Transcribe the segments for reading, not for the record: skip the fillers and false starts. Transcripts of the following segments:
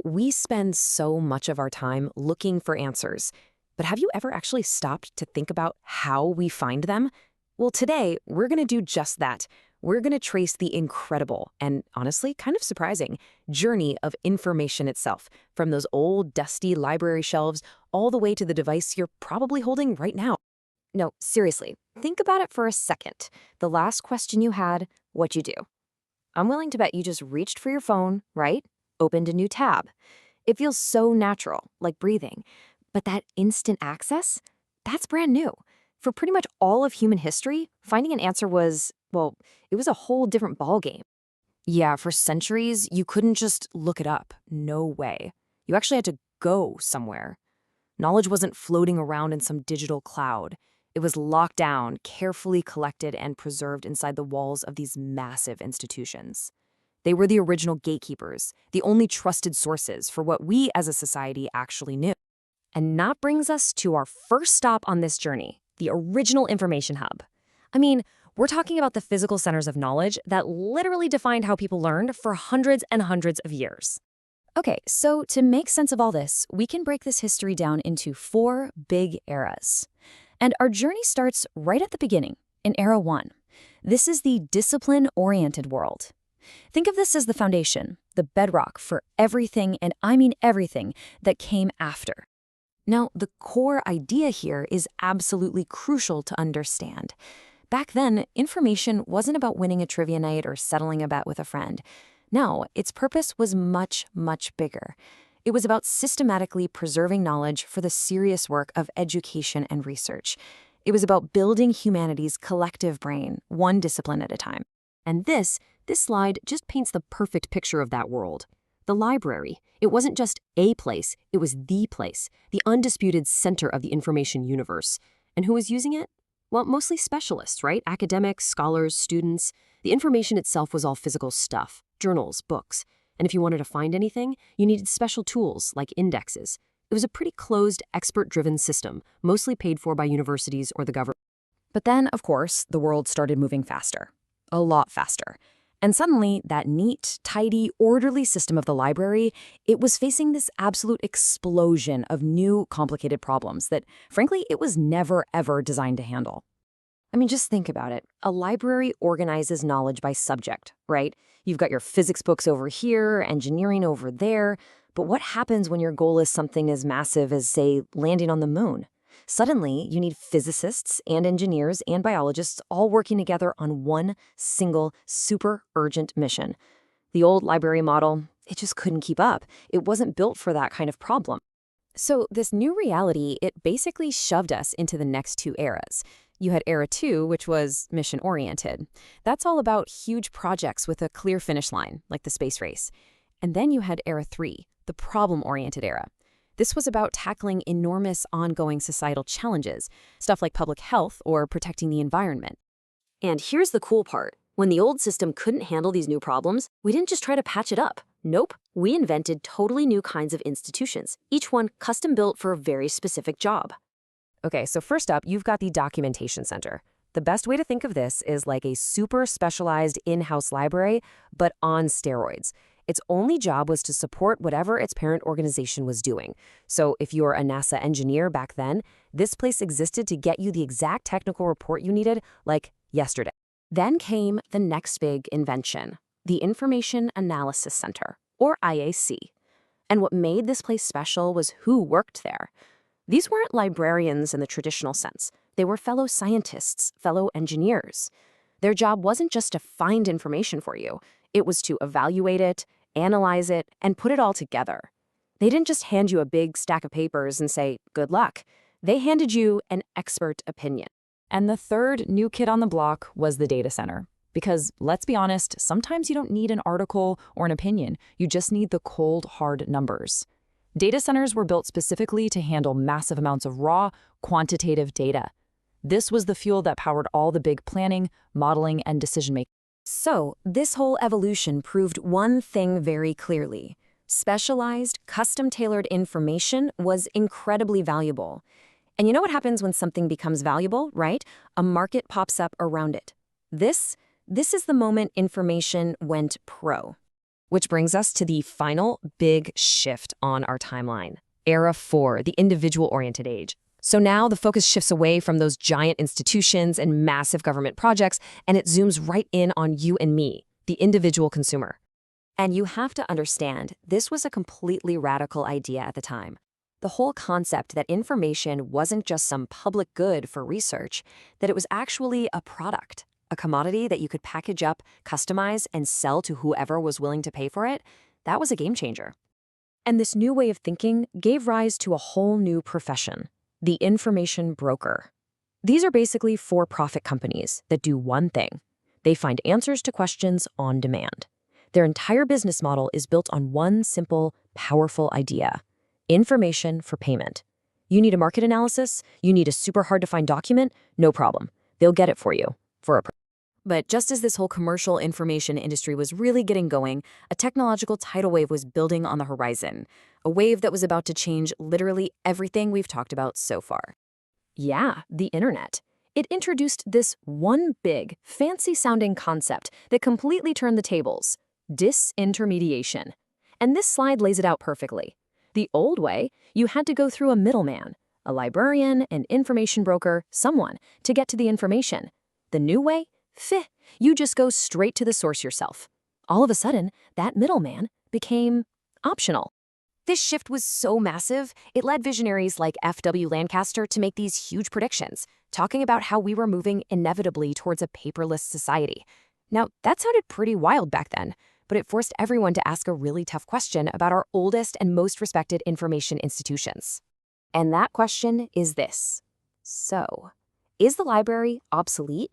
We spend so much of our time looking for answers. But have you ever actually stopped to think about how we find them? Well, today, we're going to do just that. We're going to trace the incredible and honestly kind of surprising journey of information itself, from those old, dusty library shelves all the way to the device you're probably holding right now. No, seriously, think about it for a second. The last question you had, what'd you do? I'm willing to bet you just reached for your phone, right? Opened a new tab. It feels so natural, like breathing. But that instant access? That's brand new. For pretty much all of human history, finding an answer was, well, it was a whole different ballgame. Yeah, for centuries, you couldn't just look it up. No way. You actually had to go somewhere. Knowledge wasn't floating around in some digital cloud. It was locked down, carefully collected, and preserved inside the walls of these massive institutions. They were the original gatekeepers, the only trusted sources for what we as a society actually knew. And that brings us to our first stop on this journey, the original information hub. I mean, we're talking about the physical centers of knowledge that literally defined how people learned for hundreds and hundreds of years. Okay, so to make sense of all this, we can break this history down into 4 big eras. And our journey starts right at the beginning, in Era 1. This is the discipline-oriented world. Think of this as the foundation, the bedrock for everything, and I mean everything, that came after. Now, the core idea here is absolutely crucial to understand. Back then, information wasn't about winning a trivia night or settling a bet with a friend. No, its purpose was much, much bigger. It was about systematically preserving knowledge for the serious work of education and research. It was about building humanity's collective brain, one discipline at a time. And this slide just paints the perfect picture of that world. The library, it wasn't just a place, it was the place, the undisputed center of the information universe. And who was using it? Well, mostly specialists, right? Academics, scholars, students. The information itself was all physical stuff, journals, books. And if you wanted to find anything, you needed special tools like indexes. It was a pretty closed, expert-driven system, mostly paid for by universities or the government. But then, of course, the world started moving faster. A lot faster. And suddenly, that neat, tidy, orderly system of the library, it was facing this absolute explosion of new, complicated problems that, frankly, it was never, ever designed to handle. I mean, just think about it. A library organizes knowledge by subject, right? You've got your physics books over here, engineering over there. But what happens when your goal is something as massive as, say, landing on the moon? Suddenly, you need physicists and engineers and biologists all working together on one single, super urgent mission. The old library model, it just couldn't keep up. It wasn't built for that kind of problem. So this new reality, it basically shoved us into the next 2 eras. You had Era 2, which was mission-oriented. That's all about huge projects with a clear finish line, like the space race. And then you had Era 3, the problem-oriented era. This was about tackling enormous ongoing societal challenges, stuff like public health or protecting the environment. And here's the cool part. When the old system couldn't handle these new problems, we didn't just try to patch it up. Nope, we invented totally new kinds of institutions, each one custom-built for a very specific job. Okay, so first up, you've got the documentation center. The best way to think of this is like a super specialized in-house library, but on steroids. Its only job was to support whatever its parent organization was doing. So if you're a NASA engineer back then, this place existed to get you the exact technical report you needed, like yesterday. Then came the next big invention, the Information Analysis Center, or IAC. And what made this place special was who worked there. These weren't librarians in the traditional sense. They were fellow scientists, fellow engineers. Their job wasn't just to find information for you. It was to evaluate it, analyze it, and put it all together. They didn't just hand you a big stack of papers and say, good luck. They handed you an expert opinion. And the third new kid on the block was the data center. Because, let's be honest, sometimes you don't need an article or an opinion. You just need the cold, hard numbers. Data centers were built specifically to handle massive amounts of raw, quantitative data. This was the fuel that powered all the big planning, modeling, and decision-making. So, this whole evolution proved one thing very clearly. Specialized, custom-tailored information was incredibly valuable. And you know what happens when something becomes valuable, right? A market pops up around it. This is the moment information went pro. Which brings us to the final big shift on our timeline. Era 4, the individual-oriented age. So now the focus shifts away from those giant institutions and massive government projects, and it zooms right in on you and me, the individual consumer. And you have to understand, this was a completely radical idea at the time. The whole concept that information wasn't just some public good for research, that it was actually a product, a commodity that you could package up, customize, and sell to whoever was willing to pay for it, that was a game changer. And this new way of thinking gave rise to a whole new profession, the information broker. These are basically for-profit companies that do one thing. They find answers to questions on demand. Their entire business model is built on one simple, powerful idea: information for payment. You need a market analysis? You need a super hard-to-find document? No problem. They'll get it for you. But just as this whole commercial information industry was really getting going, a technological tidal wave was building on the horizon, a wave that was about to change literally everything we've talked about so far. Yeah, the internet. It introduced this one big, fancy-sounding concept that completely turned the tables: disintermediation. And this slide lays it out perfectly. The old way, you had to go through a middleman, a librarian, an information broker, someone, to get to the information. The new way? You just go straight to the source yourself. All of a sudden, that middleman became optional. This shift was so massive, it led visionaries like F.W. Lancaster to make these huge predictions, talking about how we were moving inevitably towards a paperless society. Now, that sounded pretty wild back then, but it forced everyone to ask a really tough question about our oldest and most respected information institutions. And that question is this: so, is the library obsolete?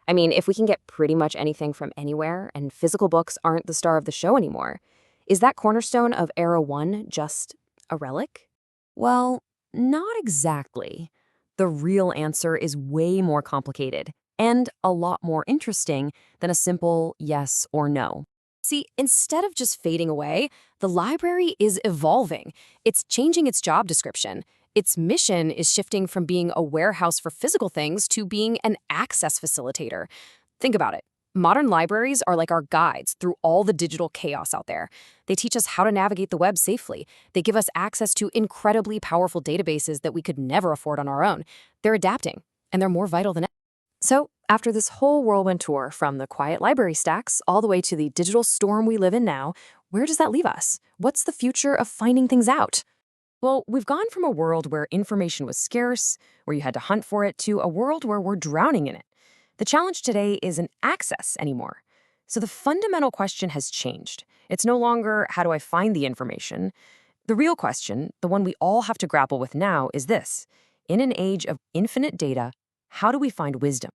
I mean, if we can get pretty much anything from anywhere and physical books aren't the star of the show anymore, is that cornerstone of Era 1 just a relic? Well, not exactly. The real answer is way more complicated and a lot more interesting than a simple yes or no. See, instead of just fading away, the library is evolving. It's changing its job description. Its mission is shifting from being a warehouse for physical things to being an access facilitator. Think about it. Modern libraries are like our guides through all the digital chaos out there. They teach us how to navigate the web safely. They give us access to incredibly powerful databases that we could never afford on our own. They're adapting, and they're more vital than ever. So, after this whole whirlwind tour from the quiet library stacks all the way to the digital storm we live in now, where does that leave us? What's the future of finding things out? Well, we've gone from a world where information was scarce, where you had to hunt for it, to a world where we're drowning in it. The challenge today isn't access anymore. So the fundamental question has changed. It's no longer, how do I find the information? The real question, the one we all have to grapple with now, is this: in an age of infinite data, how do we find wisdom?